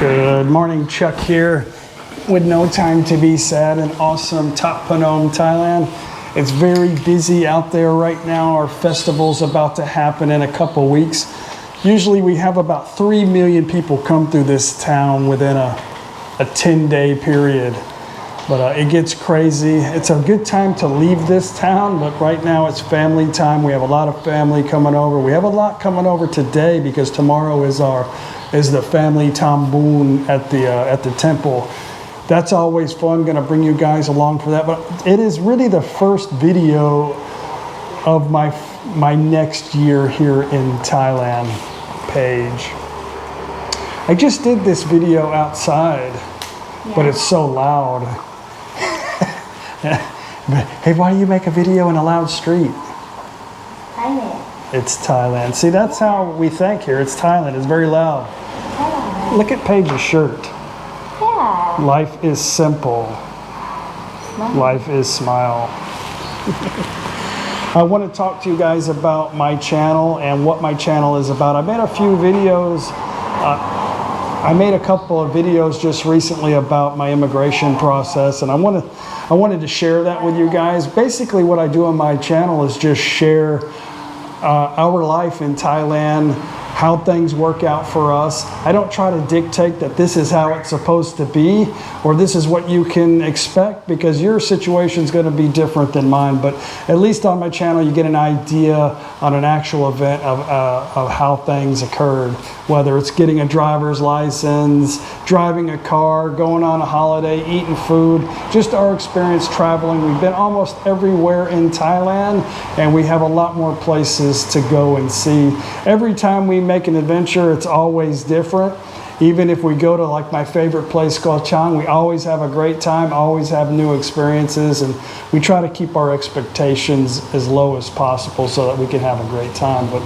Good morning, Chuck here with No Time to Be Sad in awesome Thap Phnom, Thailand. It's very busy out there right now. Our festival's about to happen in a couple weeks. Usually we have about 3 million people come through this town within a 10-day period. But it gets crazy. It's a good time to leave this town, but right now it's family time. We have a lot of family coming over. We have a lot coming over today because tomorrow is the family tambun at the temple. That's always fun. Gonna bring you guys along for that. But it is really the first video of my next year here in Thailand page. I just did this video outside, but it's so loud. Hey, why do you make a video in a loud street? Thailand. It's Thailand. See, that's how we think here. It's Thailand. It's very loud. Thailand. Look at Paige's shirt. Yeah. Life is simple. Smile. Life is smile. I want to talk to you guys about my channel and what my channel is about. I made a few videos. I made a couple of videos just recently about my immigration process, and I wanted to share that with you guys. Basically, what I do on my channel is just share our life in Thailand, how things work out for us. I don't try to dictate that this is how it's supposed to be or this is what you can expect, because your situation is going to be different than mine. But at least on my channel you get an idea on an actual event of how things occurred, whether it's getting a driver's license, driving a car, going on a holiday, eating food, just our experience traveling. We've been almost everywhere in Thailand, and we have a lot more places to go and see. Every time we make an adventure, it's always different. Even if we go to like my favorite place called Chang, we always have a great time, always have new experiences, and we try to keep our expectations as low as possible so that we can have a great time. But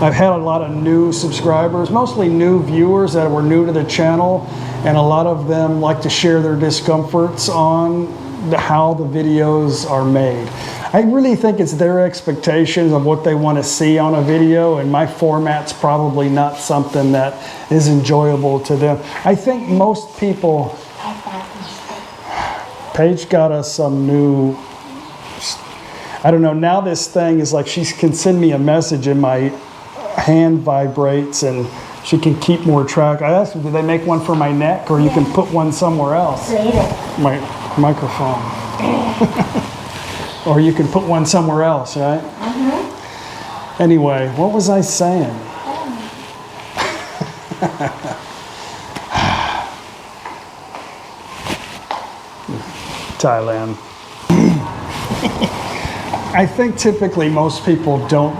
I've had a lot of new subscribers, mostly new viewers that were new to the channel, and a lot of them like to share their discomforts on how the videos are made. I really think it's their expectations of what they want to see on a video, and my format's probably not something that is enjoyable to them. I think most people... Paige got us some new... I don't know, now this thing is like she can send me a message and my hand vibrates and she can keep more track. I asked her, do they make one for my neck, or you can put one somewhere else? My microphone. Or you can put one somewhere else, right? Mm-hmm. Anyway, what was I saying? Thailand. I think typically most people don't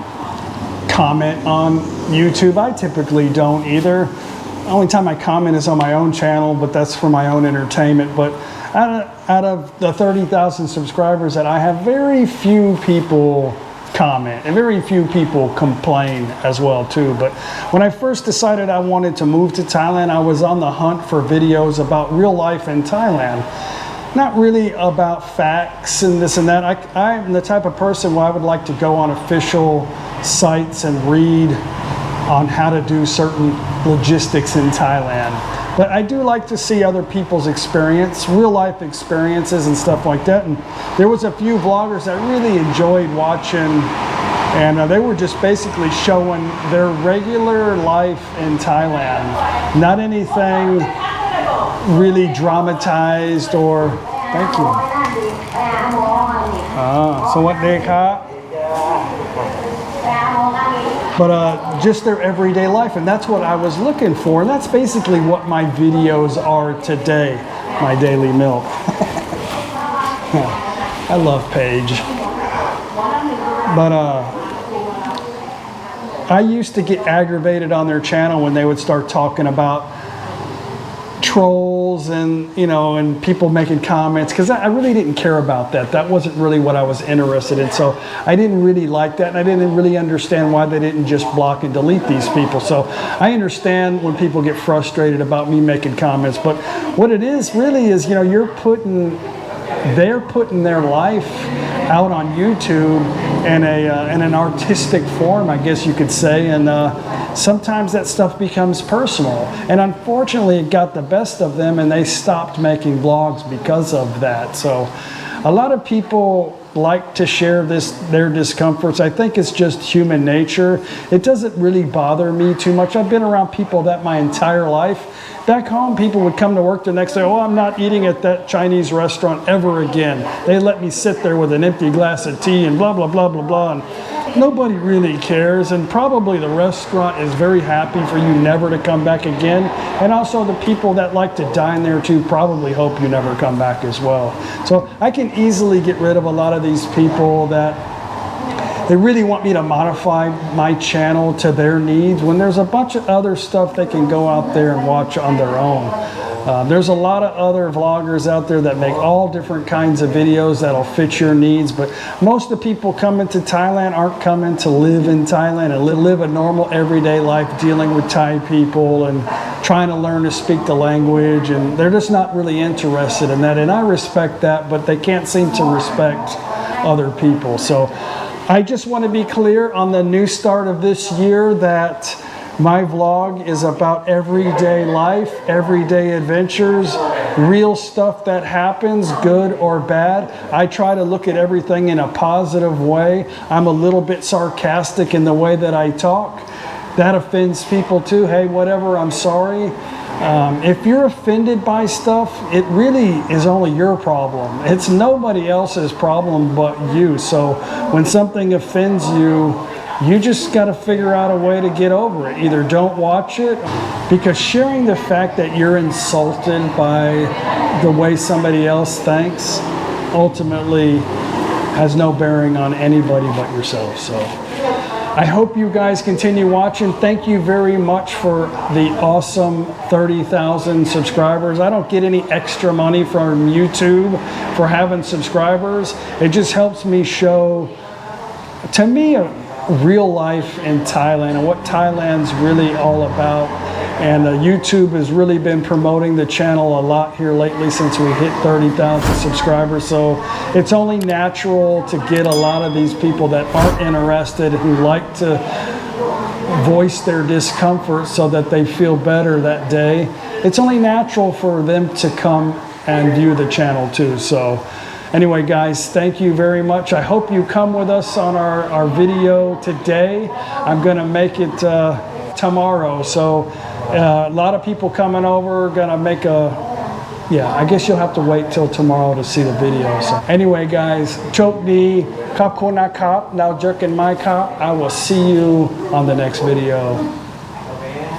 comment on YouTube. I typically don't either. The only time I comment is on my own channel, but that's for my own entertainment. But out of the 30,000 subscribers that I have, very few people comment and very few people complain as well too. But when I first decided I wanted to move to Thailand, I was on the hunt for videos about real life in Thailand. Not really about facts and this and that. I'm the type of person where I would like to go on official sites and read on how to do certain logistics in Thailand. But I do like to see other people's experience, real life experiences and stuff like that. And there was a few vloggers that really enjoyed watching, and they were just basically showing their regular life in Thailand. Not anything really dramatized or, thank you. So what they cut? But just their everyday life, and that's what I was looking for, and that's basically what my videos are today, my daily milk. I love Paige. But I used to get aggravated on their channel when they would start talking about trolls and, you know, and people making comments, because I really didn't care about that. That wasn't really what I was interested in. So I didn't really like that, and I didn't really understand why they didn't just block and delete these people. So I understand when people get frustrated about me making comments, but what it is really is, you know, they're putting their life out on YouTube in an artistic form, I guess you could say, and sometimes that stuff becomes personal. And unfortunately, it got the best of them and they stopped making vlogs because of that. So a lot of people like to share their discomforts. I think it's just human nature. It doesn't really bother me too much. I've been around people that my entire life. Back home, people would come to work the next day, oh, I'm not eating at that Chinese restaurant ever again. They let me sit there with an empty glass of tea and blah, blah, blah, blah, blah. And nobody really cares. And probably the restaurant is very happy for you never to come back again. And also the people that like to dine there too probably hope you never come back as well. So I can easily get rid of a lot of these people that they really want me to modify my channel to their needs when there's a bunch of other stuff they can go out there and watch on their own. There's a lot of other vloggers out there that make all different kinds of videos that'll fit your needs, but most of the people coming to Thailand aren't coming to live in Thailand and live a normal everyday life dealing with Thai people and trying to learn to speak the language, and they're just not really interested in that. And I respect that, but they can't seem to respect other people. So I just want to be clear on the new start of this year that my vlog is about everyday life, everyday adventures, real stuff that happens, good or bad. I try to look at everything in a positive way. I'm a little bit sarcastic in the way that I talk. That offends people too. Hey, whatever, I'm sorry. If you're offended by stuff, it really is only your problem. It's nobody else's problem but you. So when something offends you, you just got to figure out a way to get over it. Either don't watch it, because sharing the fact that you're insulted by the way somebody else thinks ultimately has no bearing on anybody but yourself. So I hope you guys continue watching. Thank you very much for the awesome 30,000 subscribers. I don't get any extra money from YouTube for having subscribers. It just helps me show, to me, real life in Thailand and what Thailand's really all about. And YouTube has really been promoting the channel a lot here lately since we hit 30,000 subscribers. So it's only natural to get a lot of these people that aren't interested, who like to voice their discomfort so that they feel better that day. It's only natural for them to come and view the channel too. So anyway, guys, thank you very much. I hope you come with us on our video today. I'm going to make it tomorrow. So a lot of people coming over, gonna make I guess you'll have to wait till tomorrow to see the video. So anyway, guys, chok di, kap kona kap, now jerking my kap. I will see you on the next video.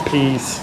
Peace.